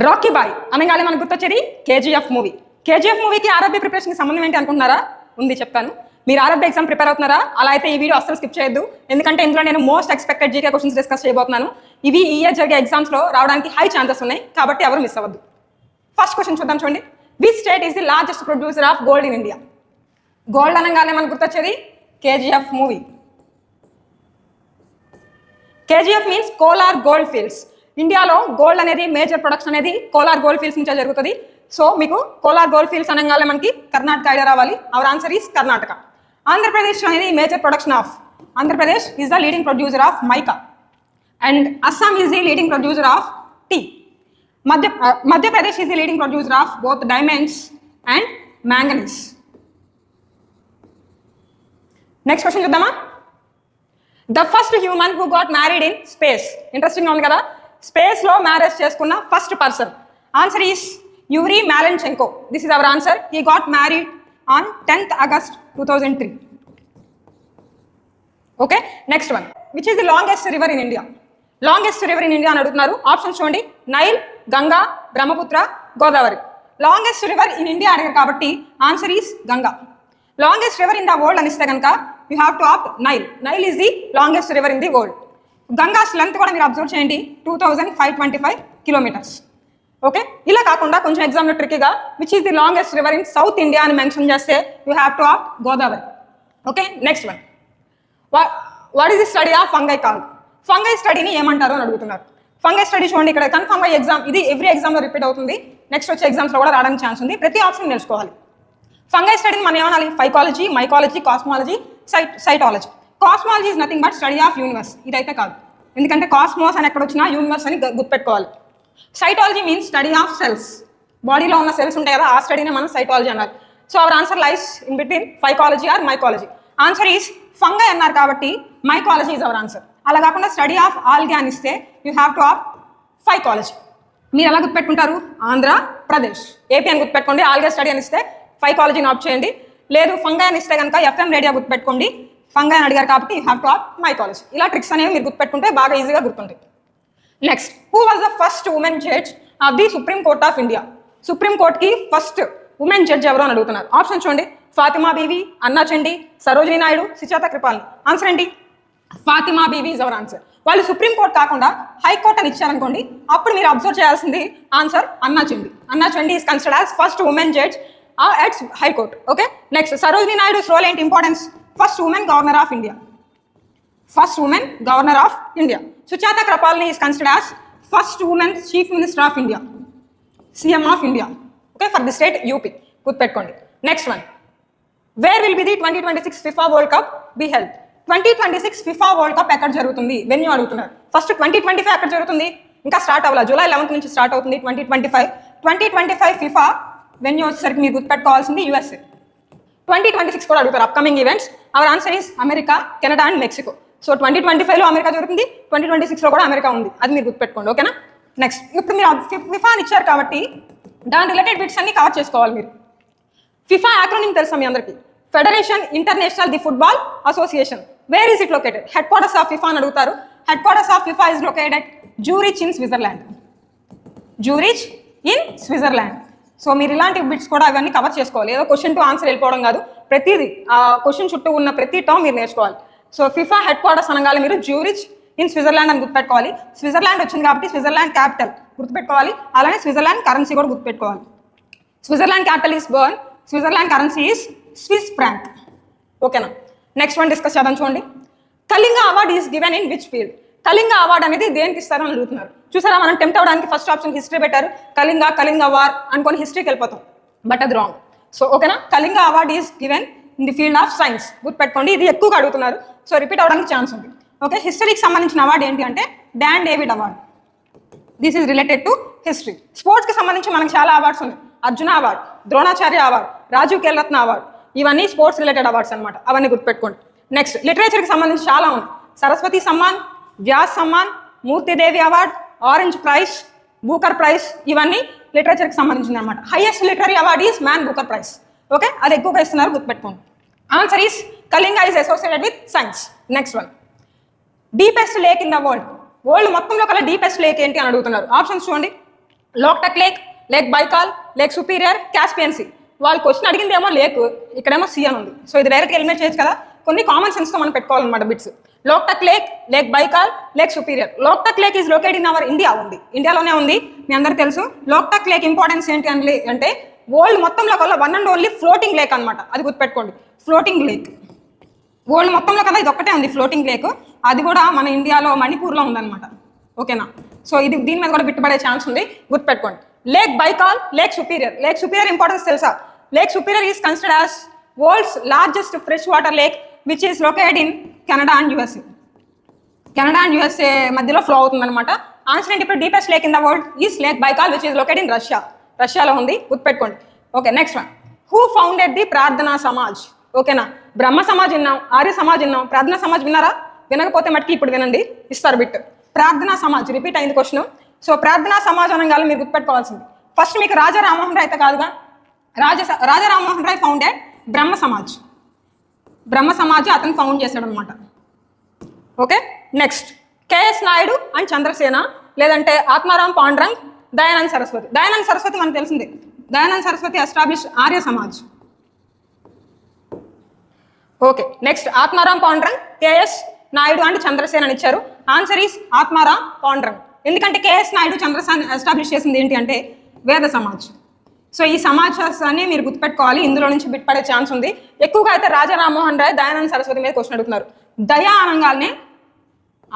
Rocky bye అనగానే మనకు గుర్తొచ్చేది కేజీఎఫ్ మూవీ. కేజీఎఫ్ మూవీకి ఆర్ఆర్బీ ప్రిపరేషన్కి సంబంధం ఏంటి అనుకుంటున్నారా? ఉంది, చెప్తాను. మీరు ఆర్ఆర్బీ ఎగ్జామ్ ప్రిపేర్ అవుతున్నారా? అలా అయితే ఈ వీడియో అస్సలు స్కిప్ చేయొద్దు, ఎందుకంటే ఇందులో నేను most expected GK questions discuss చేయబోతున్నాను. ఇవి ఈ ఇయర్ జరిగే ఎగ్జామ్స్లో రావడానికి హై ఛాన్సెస్ ఉన్నాయి, కాబట్టి ఎవరు మిస్ అవ్వద్దు. ఫస్ట్ క్వశ్చన్ చూద్దాం, చూడండి. Which state is the largest producer of gold in India? Gold అనగానే మనకు గుర్తొచ్చేది KGF movie. KGF means Kolar gold fields. ఇండియాలో గోల్డ్ అనేది మేజర్ ప్రొడక్షన్ అనేది కోలార్ గోల్డ్ ఫీల్డ్స్ నుంచే జరుగుతుంది. సో మీకు కోలార్ గోల్డ్ ఫీల్డ్స్ అనగానే మనకి కర్ణాటక ఐడియా రావాలి. Hour answer is Karnataka. Andhra Pradesh అనేది major production of Andhra Pradesh is the leading producer of mica and Assam is the leading producer of tea. Madhya Pradesh is the leading producer of both diamonds and manganese. Next question చూద్దామా? The first human who got married in space. Interesting ఉంది కదా. స్పేస్లో marriage చేసుకున్న first person answer is Uri మ్యాలెన్చెంకో. This is our answer. He got married on 10th August 2003. Okay, next one. Which is the longest river in India? లాంగెస్ట్ river in ఇండియా అని అడుగుతున్నారు. Options చూడండి. Nile, Ganga, Brahmaputra, Godavari. Longest river in India అడిగారు కాబట్టి answer is Ganga. Longest river in the world అని ఇస్తే కనుక you have to opt Nile. Nile is the longest river in the world. Ganga's length కూడా మీరు అబ్జర్వ్ చేయండి, 2525 కిలోమీటర్స్. ఓకే, ఇలా కాకుండా కొంచెం ఎగ్జామ్లో ట్రిక్కీగా which is the longest river in south India అని మెన్షన్ చేస్తే you have to opt Godavari. Okay, next one. What is the study of fungi call? Fungi స్టడీని ఏమంటారు అని అడుగుతున్నారు. ఫంగై స్టడీ చూడండి, ఇక్కడ కన్ఫర్మ్గా ఎగ్జామ్ ఇది ఎవ్రీ ఎగ్జామ్లో రిపీట్ అవుతుంది. నెక్స్ట్ వచ్చే ఎగ్జామ్స్లో కూడా రావడానికి ఛాన్స్ ఉంది. ప్రతి ఆప్షన్ నేర్చుకోవాలి. ఫంగై స్టడీని మనం ఏమనాలి? Phycology, mycology, cosmology, cytology. Cosmology is nothing but study of universe. ఇదైతే కాదు, ఎందుకంటే కాస్మోస్ అని ఎక్కడ వచ్చినా యూనివర్స్ అని గుర్తుపెట్టుకోవాలి. Cytology means study of cells. బాడీలో ఉన్న సెల్స్ ఉంటాయి కదా, ఆ స్టడీని మనం సైటాలజీ అన్నారు. So our answer lies in between phycology or mycology. Answer is fungi అన్నారు కాబట్టి మైకాలజీ ఈజ్ అవర్ ఆన్సర్. అలా కాకుండా స్టడీ ఆఫ్ ఆల్గే అని ఇస్తే you have to opt phycology. మీరు ఎలా గుర్తుపెట్టుకుంటారు? ఆంధ్రప్రదేశ్, ఏపీ అని గుర్తుపెట్టుకోండి. ఆల్గే స్టడీ అని ఇస్తే ఫైకాలజీని ఆప్ చేయండి. లేదు ఫంగై అని ఇస్తే కనుక ఎఫ్ఎం రేడియో గుర్తుపెట్టుకోండి. ఫంగై అని అడిగారు కాబట్టి you have to opt mycology. ఇలా ట్రిక్స్ అనేవి మీరు గుర్తుపెట్టుకుంటే బాగా ఈజీగా గుర్తుంటాయి. Next, who was the first women judge of the supreme court of India? Supreme కోర్ట్కి ఫస్ట్ ఉమెన్ జడ్జ్ ఎవరు అని అడుగుతున్నారు. ఆప్షన్ చూడండి. ఫాతిమా బీవీ, అన్నా చండి, సరోజినీ నాయుడు, సుజాత కృపాల్ని. ఆన్సర్ ఏంటి? Fathima Beevi is our answer. వాళ్ళు సుప్రీం కోర్ట్ కాకుండా హైకోర్ట్ అని ఇచ్చారనుకోండి, అప్పుడు మీరు అబ్జర్వ్ చేయాల్సింది answer Anna Chandi. Anna Chandi is considered as first women judge at High Court. Okay, next, Sarojini Naidu's role and importance. First woman governor of India. First woman governor of India. Suchata Kripalani is considered as first woman chief minister of India, CM of India. Okay, for the state UP. Good petkondi. Next one. Where will be the 2026 FIFA World Cup be held? 2026 FIFA World Cup ఎక్కడ జరుగుతుంది? Venue అడుగుతున్నారు. First 2025 ఎక్కడ జరుగుతుంది? ఇంకా start అవ్వాలి. July 11th నుంచి start అవుతుంది 2025. 2025 FIFA venue వచ్చేసరికి మీరు గుర్తుపెట్టుకోవాల్సింది యూఎస్ఏ. 2026 కూడా అడుగుతారు upcoming events. Our answer is America, Canada and Mexico. So 2025లో అమెరికా జరుగుతుంది, 2026లో కూడా అమెరికా ఉంది. అది మీరు గుర్తుపెట్టుకోండి. ఓకేనా? నెక్స్ట్, ఇప్పుడు మీరు ఫిఫా అని ఇచ్చారు కాబట్టి దాని రిలేటెడ్ బిట్స్ అన్ని కవర్ చేసుకోవాలి మీరు. ఫిఫా యాక్రోనిమ్ తెలుసా మీ అందరికీ? Federation international the football association. Where is it located? Head quarters of FIFA అని అడుగుతారు. Head quarters of FIFA is located at Zurich in Switzerland. Zurich in Switzerland. So మీరు ఇలాంటి bits కూడా అవన్నీ కవర్ చేసుకోవాలి. ఏదో క్వశ్చన్ టు ఆన్సర్ వెళ్ళిపోవడం కాదు, ప్రతిదీ ఆ క్వశ్చన్ చుట్టూ ఉన్న ప్రతి టర్మ్ మీరు నేర్చుకోవాలి. సో ఫిఫా హెడ్ క్వార్టర్స్ అనగానే మీరు జ్యూరిచ్ ఇన్ స్విట్జర్లాండ్ అని గుర్తుపెట్టుకోవాలి. స్విట్జర్లాండ్ వచ్చింది కాబట్టి స్విట్జర్లాండ్ క్యాపిటల్ గుర్తుపెట్టుకోవాలి. అలానే స్విట్జర్లాండ్ కరెన్సీ కూడా గుర్తుపెట్టుకోవాలి. Switzerland capital is burn, Switzerland currency is Swiss franc. ఓకేనా? నెక్స్ట్ వన్ డిస్కస్ చేద్దాం. చూడండి, Kalinga award is given in which field? Kalinga award అనేది దేనికి ఇస్తారని అడుగుతున్నారు. చూసారా, మనం టెంప్ట్ అవ్వడానికి ఫస్ట్ ఆప్షన్ హిస్టరీ పెట్టారు. కళింగ వార్ అనుకొని హిస్టరీకి వెళ్ళిపోతాం, బట్ అది రాంగ్. సో ఓకేనా, Kalinga award is given in the field of science. గుర్తుపెట్టుకోండి, ఇది ఎక్కువగా అడుగుతున్నారు. సో రిపీట్ అవడానికి ఛాన్స్ ఉంది. ఓకే, హిస్టరీకి సంబంధించిన అవార్డు ఏంటి అంటే don David award. This is related to history. స్పోర్ట్స్కి సంబంధించి మనకు చాలా అవార్డ్స్ ఉన్నాయి. Arjuna award, Dronacharya award, Rajiv Khel Ratna award. ఇవన్నీ స్పోర్ట్స్ రిలేటెడ్ అవార్డ్స్ అనమాట. అవన్నీ గుర్తుపెట్టుకోండి. నెక్స్ట్, లిటరేచర్కి సంబంధించి చాలా ఉంది. Saraswati Samman, Vyas Samman, Moortidevi award, orange praise, Booker praise. ఇవన్నీ లిటరేచర్కి సంబంధించింది అనమాట. Highest literary award is Man Booker prize. Okay, అది ఎక్కువగా ఇస్తున్నారు, గుర్తుపెట్టుకోండి. Answer is Kalinga is associated with science. Next one, deepest lake in the world. World మొత్తంలో కల్లా డీపెస్ట్ లేక్ ఏంటి అని అడుగుతున్నారు. ఆప్షన్స్ చూడండి. Loktak lake, lake Baikal, lake Superior, Caspian sea. వాళ్ళు క్వశ్చన్ అడిగింది ఏమో లేక్, ఇక్కడేమో సీ అని ఉంది. సో ఇది డైరెక్ట్గా ఎలిమినేట్ చేయొచ్చు కదా, కొన్ని కామన్ సెన్స్తో మనం పెట్టుకోవాలన్నమాట bits. Loktak lake, lake Baikal, lake Superior. Loktak lake is located in our India, ఉంది ఇండియాలోనే ఉంది, మీ అందరికీ తెలుసు. లోక్టక్ లేక్ ఇంపార్టెన్స్ ఏంటి అంటే వరల్డ్ మొత్తంలో కల్లా one and only floating lake అనమాట, అది గుర్తుపెట్టుకోండి. ఫ్లోటింగ్ లేక్ వరల్డ్ మొత్తంలో కదా ఇది ఒక్కటే ఉంది ఫ్లోటింగ్ లేక్, అది కూడా మన ఇండియాలో మణిపూర్లో ఉందన్నమాట. ఓకేనా, సో ఇది దీని మీద కూడా బిట్టుపడే ఛాన్స్ ఉంది, గుర్తుపెట్టుకోండి. Lake Baikal, lake Superior. Lake Superior importance తెలుసా? Lake Superior is considered as world's largest fresh water lake which is located in Canada and USA. Canada and USA మధ్యలో ఫ్లో అవుతుంది అనమాట. ఆన్సర్ ఏంటి? ఇప్పుడు deepest lake in the world is lake Baikal which is located in Russia. రష్యాలో ఉంది, గుర్తుపెట్టుకోండి. Okay, next one. Who founded the Prarthana Samaj? ఓకేనా, బ్రహ్మ సమాజ్ విన్నాం, ఆర్య సమాజ్ విన్నాం, ప్రార్థనా సమాజ్ విన్నారా? వినకపోతే మటుకి ఇప్పుడు వినండి, ఇస్తారు బిట్. ప్రార్థనా సమాజ్ రిపీట్ అయింది క్వశ్చన్. సో ప్రార్థనా సమాజ్ అనగానే మీరు గుర్తుపెట్టుకోవాల్సింది ఫస్ట్ మీకు రాజా రామ్మోహన్ రాయ్ అయితే కాదుగా, రాజా రామ్మోహన్ రాయ్ ఫౌండెడ్ బ్రహ్మ సమాజ్. బ్రహ్మ సమాజ్ అతను ఫౌండ్ చేశాడు అనమాట. Okay, next KS Naidu and Chandrasena, లేదంటే ఆత్మారాం పాండురంగ్, దయానంద్ సరస్వతి. దయానంద్ సరస్వతి మనకు తెలిసిందే, Dayanand Saraswati establish Arya Samaj. Okay, next Atmaram Pandurang, KS Naidu and Chandrasena అని ఇచ్చారు. Answer is Atmaram Pandurang. ఎందుకంటే కేఎస్ నాయుడు చంద్రసేన ఎస్టాబ్లిష్ చేసింది ఏంటి అంటే వేద సమాజ్. సో ఈ సమాజాన్ని మీరు గుర్తుపెట్టుకోవాలి, ఇందులో నుంచి బిట్ పడే ఛాన్స్ ఉంది. ఎక్కువగా అయితే రాజా రామ్మోహన్ రాయ్, దయానంద్ సరస్వతి మీద క్వశ్చన్ అడుగుతున్నారు. దయా అనగానే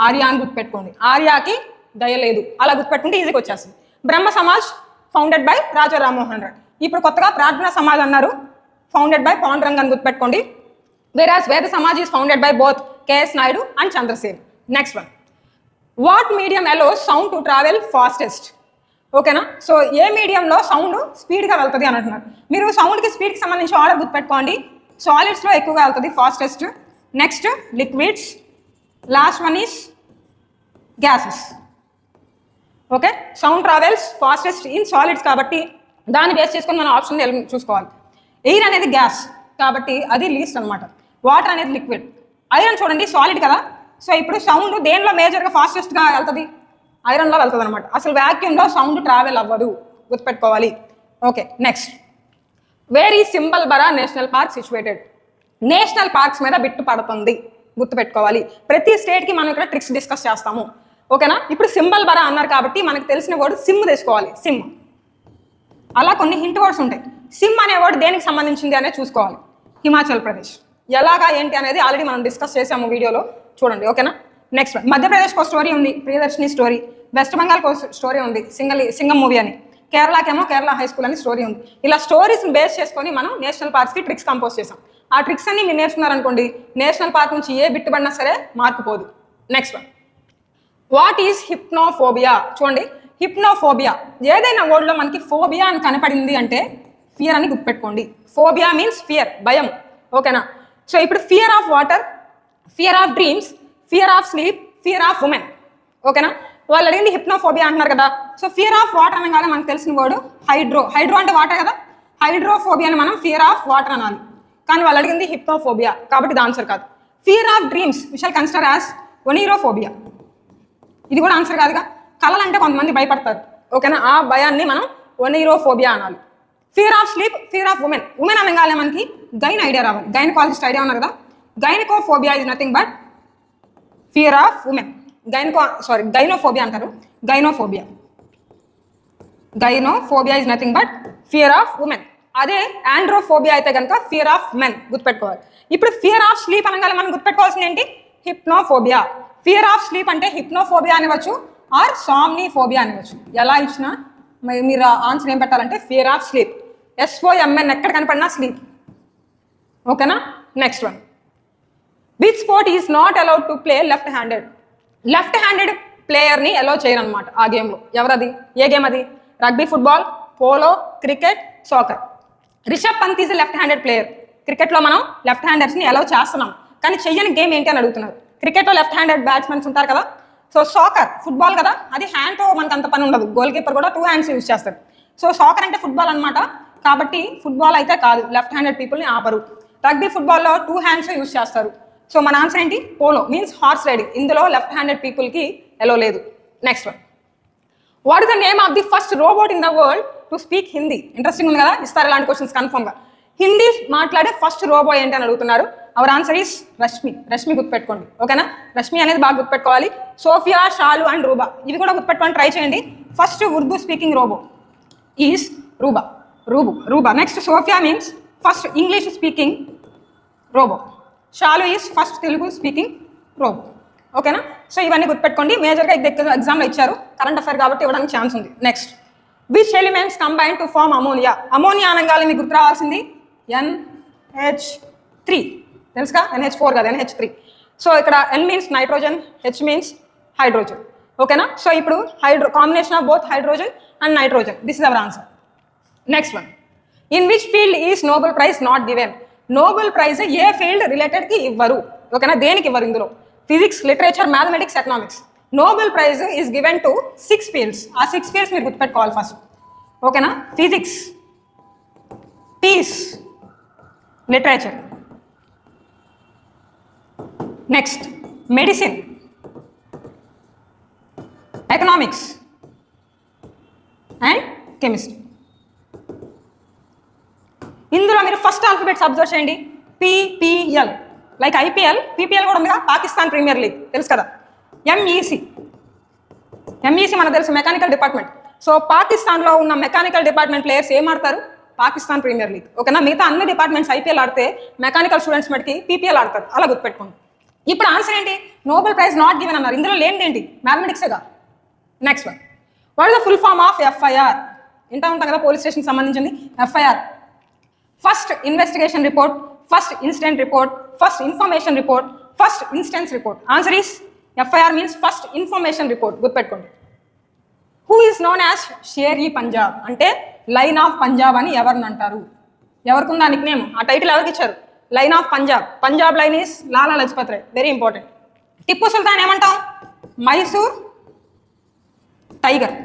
ఆర్య అని గుర్తుపెట్టుకోండి, ఆర్యాకి దయ లేదు, అలా గుర్తుపెట్టుకుంటే ఈజీగా వచ్చేస్తుంది. బ్రహ్మ సమాజ్ ఫౌండెడ్ బై రాజా రామ్మోహన్ రాయ్. ఇప్పుడు కొత్తగా ప్రార్థనా సమాజ్ అన్నారు, ఫౌండెడ్ బై పాండురంగ్ అని గుర్తుపెట్టుకోండి. whereas Veda Samaj is founded by both K.S. Naidu and Chandrasen. Next one. What medium allows sound to travel fastest? ఓకేనా, సో ఏ మీడియంలో సౌండ్ స్పీడ్గా వెళ్తుంది అని అంటున్నారు. మీరు సౌండ్కి స్పీడ్కి సంబంధించి ఆర్డర్ గుర్తుపెట్టుకోండి. సాలిడ్స్లో ఎక్కువగా వెళ్తుంది fastest, next liquids, last one is gases. Okay, sound travels fastest in solids కాబట్టి దాన్ని బేస్ చేసుకొని మనం ఆప్షన్ చూసుకోవాలి. ఎయిర్ అనేది గ్యాస్ కాబట్టి అది లీస్ట్ అనమాట. వాటర్ అనేది లిక్విడ్, ఐరన్ చూడండి సాలిడ్ కదా. సో ఇప్పుడు సౌండ్ దేనిలో మేజర్గా ఫాస్టెస్ట్గా వెళ్తుంది? ఐరన్లో వెళ్తుంది అనమాట. అసలు వ్యాక్యూమ్లో సౌండ్ ట్రావెల్ అవ్వదు, గుర్తుపెట్టుకోవాలి. Okay, next. Where is Simbalbara national park situated? National parks మీద బిట్టు పడుతుంది, గుర్తుపెట్టుకోవాలి. ప్రతి స్టేట్కి మనం ఇక్కడ ట్రిక్స్ డిస్కస్ చేస్తాము. ఓకేనా, ఇప్పుడు సింబల్బరా అన్నారు కాబట్టి మనకు తెలిసిన వర్డ్ సిమ్ తీసుకోవాలి. సిమ్, అలా కొన్ని హింట్ వర్డ్స్ ఉంటాయి. సిమ్ అనే వర్డ్ దేనికి సంబంధించింది అనేది చూసుకోవాలి. హిమాచల్ ప్రదేశ్. ఎలాగా ఏంటి అనేది ఆల్రెడీ మనం డిస్కస్ చేసాము వీడియోలో, చూడండి. ఓకేనా, నెక్స్ట్ మధ్యప్రదేశ్కి స్టోరీ ఉంది, ప్రియదర్శిని స్టోరీ. వెస్ట్ బెంగాల్కి స్టోరీ ఉంది, సింగం మూవీ అని. కేరళకేమో కేరళ హై స్కూల్ అని స్టోరీ ఉంది. ఇలా స్టోరీస్ని బేస్ చేసుకొని మనం నేషనల్ పార్క్స్కి ట్రిక్స్ కంపోజ్ చేసాం. ఆ ట్రిక్స్ అన్ని మీరు నేర్చుకున్నారనుకోండి, నేషనల్ పార్క్ నుంచి ఏ బిట్టు పడినా సరే మార్కు పోదు. Next one. What is hypnophobia? చూడండి, హిప్నోఫోబియా ఏదైనా వర్డ్లో మనకి ఫోబియా అని కనపడింది అంటే ఫియర్ అని గుర్తుపెట్టుకోండి. ఫోబియా మీన్స్ ఫియర్, భయం. ఓకేనా, సో ఇప్పుడు fear of water, fear of dreams, fear of sleep, fear of women. ఓకేనా, వాళ్ళు అడిగింది హిప్నోఫోబియా అంటున్నారు కదా. సో ఫియర్ ఆఫ్ వాటర్ అనగానే మనకు తెలిసిన వర్డ్ హైడ్రో. హైడ్రో అంటే వాటర్ కదా, హైడ్రోఫోబియా అని మనం ఫియర్ ఆఫ్ వాటర్ అనాలి. కానీ వాళ్ళు అడిగింది హిప్నోఫోబియా కాబట్టి ఇది ఆన్సర్ కాదు. Fear of dreams we shall consider as oneirophobia. ఇది కూడా ఆన్సర్ కాదుగా. కళలు అంటే కొంతమంది భయపడతారు. ఓకేనా, ఆ భయాన్ని మనం ఒనీరోఫోబియా అనాలి. Fear of sleep, fear of women. Women అనగానే మనకి గైన్ ఐడియా రావాలి. గైనకాలజిస్ట్ ఐడియా ఉన్నారు కదా. Gynecophobia is nothing but fear of women. Gynophobia అంటారు, gynophobia. Gynophobia is nothing but fear of women. అదే ఆండ్రోఫోబియా అయితే కనుక ఫియర్ ఆఫ్ మెన్, గుర్తుపెట్టుకోవాలి. ఇప్పుడు ఫియర్ ఆఫ్ స్లీప్ అనగానే మనం గుర్తుపెట్టుకోవాల్సింది ఏంటి? హిప్నోఫోబియా. ఫియర్ ఆఫ్ స్లీప్ అంటే హిప్నోఫోబియా అనివచ్చు ఆర్ సామ్నిఫోబియా అనివచ్చు. ఎలా ఇచ్చినా మీరు ఆన్సర్ ఏం పెట్టాలంటే ఫియర్ ఆఫ్ స్లీప్. SOMN ఎక్కడ కనపడినా స్లీప్. ఓకేనా, next one. Which sport is not allowed to play left handed? Left handed ప్లేయర్ని అలౌ చేయరనమాట ఆ గేమ్లో. ఎవరది? ఏ గేమ్ అది? Rugby, football, polo, cricket, soccer. Rishabh Pant is left handed player. క్రికెట్లో మనం లెఫ్ట్ హ్యాండర్స్ని అలౌ చేస్తున్నాం, కానీ చెయ్యని గేమ్ ఏంటి అని అడుగుతున్నారు. క్రికెట్లో లెఫ్ట్ హ్యాండెడ్ బ్యాట్స్మెన్స్ ఉంటారు కదా. సో సాకర్ ఫుట్బాల్ కదా, అది హ్యాండ్తో మనకు అంత పని ఉండదు. గోల్ కీపర్ కూడా 2 హ్యాండ్స్ యూజ్ చేస్తారు. సో సాకర్ అంటే ఫుట్బాల్ అనమాట, కాబట్టి ఫుట్బాల్ అయితే కాదు, లెఫ్ట్ హ్యాండెడ్ పీపుల్ని ఆపరు. రగ్బీ, ఫుట్బాల్లో 2 హ్యాండ్స్ యూజ్ చేస్తారు. సో మన ఆన్సర్ ఏంటి? Polo means horse riding. ఇందులో లెఫ్ట్ హ్యాండెడ్ పీపుల్కి ఎలో లేదు. Next one. What is the name of the first robot in the world to speak Hindi? Interesting ఉంది కదా, ఇస్తారు ఇలాంటి క్వశ్చన్స్ కన్ఫర్మ్గా. హిందీ మాట్లాడే ఫస్ట్ రోబో ఏంటి అని అడుగుతున్నారు. Hour answer is Rashmi. Rashmi గుర్తుపెట్టుకోండి, ఓకేనా? రష్మి అనేది బాగా గుర్తుపెట్టుకోవాలి. సోఫియా, షాలు అండ్ రూబా ఇవి కూడా గుర్తుపెట్టుకోండి, ట్రై చేయండి. First Urdu speaking robo is Rooba. Next Sophia means first English speaking robo. Shalu is first Telugu speaking robo, ఓకేనా? సో ఇవన్నీ గుర్తుపెట్టుకోండి. మేజర్గా ఎగ్జామ్లో ఇచ్చారు, కరెంట్ అఫైర్ కాబట్టి ఇవ్వడానికి ఛాన్స్ ఉంది. Next, which elements combine to form ammonia? Ammonia అనగానే మీకు గుర్తు రావాల్సింది NH3, తెలుసుగా? NH4 కాదు, NH3. సో ఇక్కడ N means nitrogen, H means hydrogen, ఓకేనా? సో ఇప్పుడు combination of both hydrogen and nitrogen, this is our answer. Next one, in which field is Nobel prize not given? Nobel prize ఏ field రిలేటెడ్కి ఇవ్వరు, ఓకేనా? దేనికి ఇవ్వరు ఇందులో? Physics, literature, mathematics, economics. Nobel prize is given to 6 fields. ఆ 6 fields మీరు గుర్తుపెట్టుకోవాలి ఫస్ట్, ఓకేనా? Physics, peace, literature, next medicine, economics and chemistry. ఇందులో మీరు ఫస్ట్ ఆల్ఫాబెట్స్ అబ్జర్వ్ చేయండి. PPL లైక్ IPL, PPL కూడా ఉందిగా, పాకిస్తాన్ ప్రీమియర్ లీగ్, తెలుసు కదా? MEC మనకు తెలుసు, మెకానికల్ డిపార్ట్మెంట్. సో పాకిస్తాన్లో ఉన్న మెకానికల్ డిపార్ట్మెంట్ ప్లేయర్స్ ఏం ఆడతారు? పాకిస్తాన్ ప్రీమియర్ లీగ్, ఓకేనా? మిగతా అన్ని డిపార్ట్మెంట్స్ IPL ఆడితే మెకానికల్ స్టూడెంట్స్ మటుకి PPL ఆడతారు, అలా గుర్తుపెట్టుకోండి. ఇప్పుడు ఆన్సర్ ఏంటి? నోబెల్ ప్రైజ్ నాట్ గివెన్ అన్నారు. ఇందులో లేనిదేంటి? మ్యాథమెటిక్సేగా. Next one, what is the full form of FIR? వింటా ఉంటాం కదా, పోలీస్ స్టేషన్కి సంబంధించింది. FIR first investigation report, first incident report, first information report, first instance report. Answer is FIR means first information report, గుర్తుపెట్టుకోండి. Who is known as Sher-e Punjab? అంటే line of Punjab అని ఎవరిని అంటారు? ఎవరికి ఉందా నిక్ నేమ్? ఆ టైటిల్ ఎవరికి ఇచ్చారు? Lion of Punjab. Punjab lion is Lala Lajpat Rai, very important. Tipu Sultan ఏమంటాం? మైసూర్ టైగర్.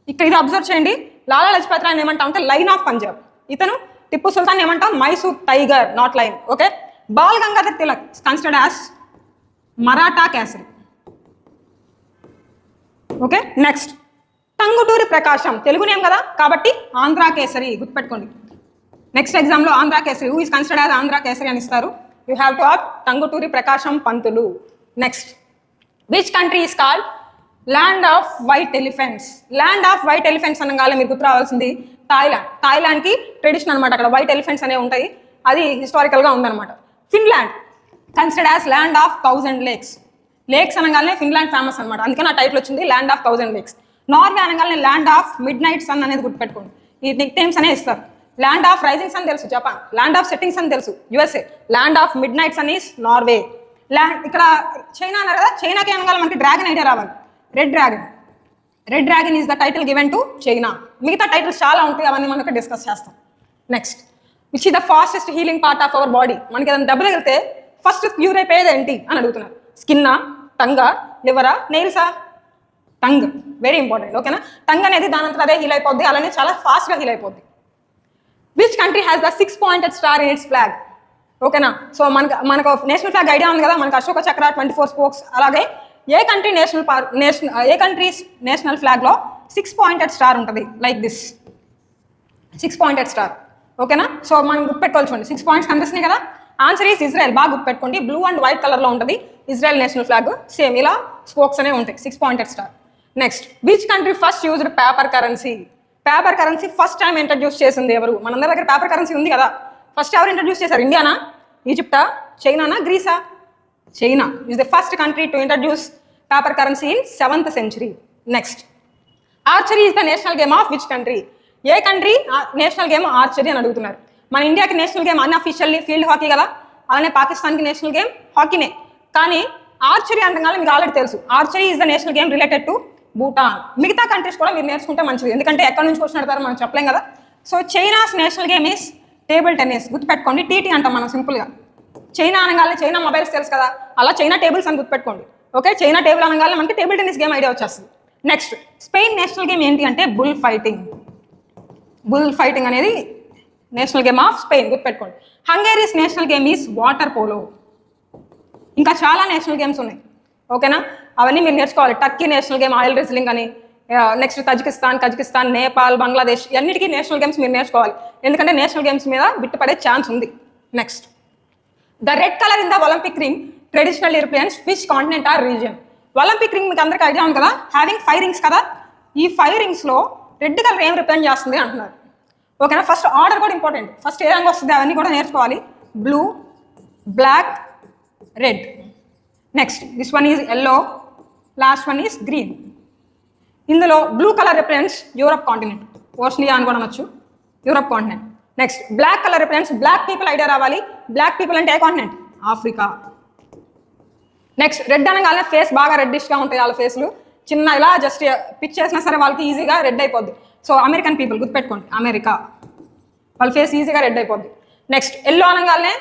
ఇక్కడ ఇది అబ్జర్వ్ చేయండి, లాలా లజపత్ రాయ్ ఏమంటాం అంటే లైన్ ఆఫ్ పంజాబ్. ఇతను టిప్పు సుల్తాన్ ఏమంటాం? Mysore tiger, not line, okay? Ball Gangadhar Tilak considered as Maratha kesari, okay? Next, Tanguturi Prakasam Telugu name కదా కాబట్టి ఆంధ్ర కేసరి, గుర్తుపెట్టుకోండి. నెక్స్ట్ ఎగ్జామ్లో Andhra kesari, who is considered as Andhra kesari అని ఇస్తారు. You have to opt Tanguturi Prakasam Pantulu. Next, which country is called land off white elephants? Land off white elephants అనగానే మీరు గుర్తు రావాల్సింది థాయిలాండ్. థాయిలాండ్కి ట్రెడిషన్ అనమాట, అక్కడ వైట్ ఎలిఫెంట్స్ అనేవి ఉంటాయి, అది హిస్టారికల్గా ఉందన్నమాట. Finland considered as land of 1000 lakes. Lakes అనగానే ఫిన్లాండ్ ఫేమస్ అనమాట, అందుకని ఆ టైటిల్ వచ్చింది ల్యాండ్ ఆఫ్ 1000 లేక్స్. నార్వే అనగానే land of midnight sun అనేది గుర్తుపెట్టుకోండి, ఈ నిక్ నేమ్స్ అనే ఇస్తారు. ల్యాండ్ ఆఫ్ రైజింగ్ సన్ తెలుసు Japan, land of setting sun తెలుసు USA, land of midnight sun is Norway. ఇక్కడ చైనా అన్నారు కదా, చైనాకి అనగానే మనకి డ్రాగన్ ఐడియా రావాలి. Red dragon is the title given to China. మిగతా టైటిల్స్ చాలా ఉంటాయి, అవన్నీ మనం ఇక్కడ డిస్కస్ చేస్తాం. Next, which is the fastest healing part of our body? మనకి ఏదైనా దెబ్బలు వెళ్తే ఫస్ట్ క్యూర్ అయిపోయేది ఏంటి అని అడుగుతున్నారు. స్కిన్నా, టంగా, లివరా, నెయిల్సా? టంగ్, వెరీ ఇంపార్టెంట్, ఓకేనా? టంగ్ అనేది దానంతా అదే హీల్ అయిపోద్ది, అలానే చాలా ఫాస్ట్గా హీల్ అయిపోద్ది. Which country has the 6-pointed star in it's flag? ఓకేనా? సో మనకు నేషనల్ ఫ్లాగ్ ఐడియా ఉంది కదా, మనకు అశోక చక్ర, 24 స్పోక్స్. అలాగే ఏ కంట్రీ ఏ కంట్రీస్ నేషనల్ ఫ్లాగ్లో 6-pointed స్టార్ ఉంటుంది, లైక్ దిస్ 6-pointed స్టార్, ఓకేనా? సో మనం గుర్తుపెట్టుకోవాలి, చూడండి 6 పాయింట్స్ కనిపిస్తున్నాయి కదా. ఆన్సర్ ఈస్ ఇజ్రాయెల్, బాగా గుర్తుపెట్టుకోండి. బ్లూ అండ్ వైట్ కలర్లో ఉంటుంది ఇజ్రాయెల్ నేషనల్ ఫ్లాగ్, సేమ్ ఇలా స్పోక్స్ అనేవి ఉంటాయి, 6-pointed star. Next, which country first used paper currency? Paper currency first time introduce చేసింది ఎవరు? మనందరి దగ్గర పేపర్ కరెన్సీ ఉంది కదా, ఫస్ట్ ఎవరు ఇంట్రడ్యూస్ చేశారు? ఇండియానా, ఈజిప్టా, చైనానా, గ్రీసా? China is the first country to introduce paper currency in 7th century. Next, archery is the national game of which country? ఏ కంట్రీ నేషనల్ గేమ్ ఆర్చరీ అని అడుగుతున్నారు. మన ఇండియాకి national game unofficially field hockey కదా, అలానే పాకిస్తాన్కి నేషనల్ గేమ్ హాకీనే. కానీ archery అంటగానే మీకు ఆల్రెడీ తెలుసు, archery is the national game related to Bhutan. మిగతా కంట్రీస్ కూడా మీరు నేర్చుకుంటే మంచిది, ఎందుకంటే ఎక్కడి నుంచి క్వశ్చన్ అడతారో మనం చెప్పలేం కదా. So China's national game is table tennis, గుర్తుపెట్టుకోండి. TT అంటాం మనం సింపుల్గా. చైనా అనగానే చైనా మొబైల్స్ తెలుసు కదా, అలా చైనా టేబుల్స్ అని గుర్తుపెట్టుకోండి, ఓకే? చైనా టేబుల్ అనగానే మనకి టేబుల్ టెన్నిస్ గేమ్ ఐడియా వచ్చేస్తుంది. నెక్స్ట్, స్పెయిన్ నేషనల్ గేమ్ ఏంటి అంటే బుల్ ఫైటింగ్. బుల్ ఫైటింగ్ అనేది నేషనల్ గేమ్ ఆఫ్ స్పెయిన్, గుర్తుపెట్టుకోండి. Hungary's national game is water polo. ఇంకా చాలా నేషనల్ గేమ్స్ ఉన్నాయి, ఓకేనా? అవన్నీ మీరు నేర్చుకోవాలి. Turkey national game oil wrestling అని, నెక్స్ట్ కజకిస్తాన్, నేపాల్, బంగ్లాదేశ్ అన్నిటికీ నేషనల్ గేమ్స్ మీరు నేర్చుకోవాలి, ఎందుకంటే నేషనల్ గేమ్స్ మీద బిట్టుపడే ఛాన్స్ ఉంది. Next, the red colour in the Olympic ring traditional represents which continent or region. Olympic ring మీకు అందరికీ ఐడియా ఉంది కదా, హ్యావింగ్ 5 రింగ్స్ కదా. ఈ 5 రింగ్స్లో రెడ్ కలర్ ఏం రిప్రజెంట్ చేస్తుంది అంటున్నారు. ఓకేనా, ఫస్ట్ ఆర్డర్ కూడా ఇంపార్టెంట్. ఫస్ట్ ఏ రంగు వస్తుంది అవన్నీ కూడా నేర్చుకోవాలి. Blue, black, red. Next this one is yellow, last one is green. ఇందులో blue colour represents Europe continent, Oceania అని కూడా అనొచ్చు, Europe continent. Next black colour represents black people, idea రావాలి. బ్లాక్ పీపుల్ అంటే ఏ కాంటినెంట్? ఆఫ్రికా. నెక్స్ట్ రెడ్ అనగానే face బాగా రెడ్డిష్గా ఉంటాయి వాళ్ళ ఫేస్లు, చిన్న ఇలా జస్ట్ పిక్ చేసినా సరే వాళ్ళకి ఈజీగా రెడ్ అయిపోద్ది. సో అమెరికన్ పీపుల్ గుర్తుపెట్టుకోండి, అమెరికా, వాళ్ళ ఫేస్ ఈజీగా రెడ్ అయిపోద్ది. నెక్స్ట్ ఎల్లో అనగానే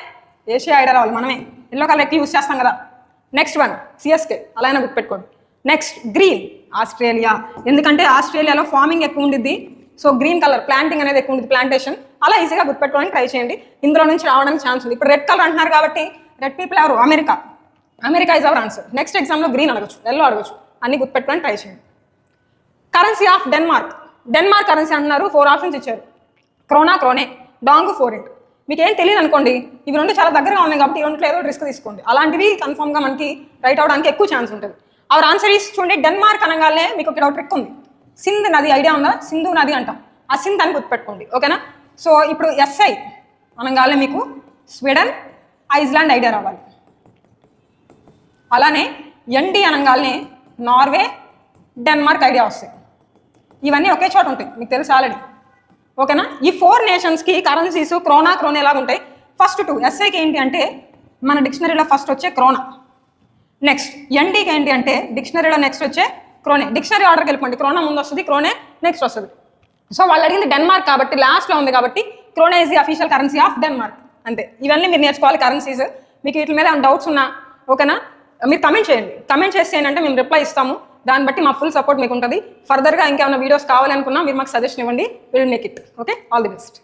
ఏషియా, ఐడియా రావాలి, మనమే ఎల్లో కలర్ ఎక్కువ యూస్ చేస్తాం కదా. నెక్స్ట్ వన్ సిఎస్కే, అలా అయినా గుర్తుపెట్టుకోండి. నెక్స్ట్ గ్రీన్, ఆస్ట్రేలియా, ఎందుకంటే ఆస్ట్రేలియాలో ఫార్మింగ్ ఎక్కువ ఉండిద్ది. సో గ్రీన్ కలర్ ప్లాంటింగ్ అనేది ఎక్కువ ఉంది, ప్లాంటేషన్, అలా ఈజీగా గుర్తుపెట్టుకోవడానికి ట్రై చేయండి. ఇందులో నుంచి రావడానికి ఛాన్స్ ఉంది. ఇప్పుడు రెడ్ కలర్ అంటున్నారు కాబట్టి రెడ్ పీపుల్ ఎవరు? America. America is our answer. Next ఎగ్జామ్లో గ్రీన్ అడగచ్చు, ఎల్లో అడగచ్చు, అన్ని గుర్తుపెట్టుకోవడానికి ట్రై చేయండి. Currency of Denmark, Denmark currency అంటున్నారు. 4 ఆప్షన్స్ ఇచ్చారు, క్రోనే, డాంగ్, ఫోరెంట్. మీకు ఏం తెలియదు అనుకోండి, ఇవి రెండు చాలా దగ్గరగా ఉన్నాయి కాబట్టి ఈ రెండులో ఏదో రిస్క్ తీసుకోండి. అలాంటివి కన్ఫర్మ్గా మనకి రైట్ అవడానికి ఎక్కువ ఛాన్స్ ఉంటుంది. అవర్ ఆన్సర్ ఈస్ చూడండి, డెన్మార్క్ అనగానే మీకు ఇక్కడ ఒక ట్రిక్ ఉంది. సింధ్ నది ఐడియా ఉందా? సింధు నది అంటాం, ఆ సింధ్ అని గుర్తుపెట్టుకోండి. ఓకేనా, సో ఇప్పుడు ఎస్ఐ అనగానే మీకు స్వీడన్, ఐస్లాండ్ ఐడియా రావాలి. అలానే ఎన్డి అనగానే నార్వే, డెన్మార్క్ ఐడియా వస్తాయి. ఇవన్నీ ఒకే చోట ఉంటాయి, మీకు తెలుసు ఆల్రెడీ. ఓకేనా, ఈ 4 నేషన్స్కి కరెన్సీస్ క్రోనే లాగా ఉంటాయి. ఫస్ట్ 2 ఎస్ఐకి ఏంటి అంటే మన డిక్షనరీలో ఫస్ట్ వచ్చే క్రోనా. నెక్స్ట్ ఎన్డీకి ఏంటి అంటే డిక్షనరీలో నెక్స్ట్ వచ్చే క్రోనే. డిక్షనరీ ఆర్డర్కి వెళ్ళిపోండి, క్రోనా ముందు వస్తుంది, క్రోనే నెక్స్ట్ వస్తుంది. సో వాళ్ళు అడిగింది డెన్మార్క్ కాబట్టి లాస్ట్లో ఉంది కాబట్టి krone is the official currency of Denmark. అంతే, ఇవన్నీ మీరు నేర్చుకోవాలి కరెన్సీస్. మీకు వీటి మీద ఏమైనా డౌట్స్ ఉన్నా ఓకేనా మీరు కమెంట్ చేయండి. కమెంట్ చేస్తే ఏంటంటే మేము రిప్లై ఇస్తాము, దాన్ని బట్టి మా ఫుల్ సపోర్ట్ మీకు ఉంటుంది. ఫర్దర్గా ఇంకేమైనా వీడియోస్ కావాలనుకున్నా మీరు మాకు సజెషన్ ఇవ్వండి, will make it. Okay, all the best.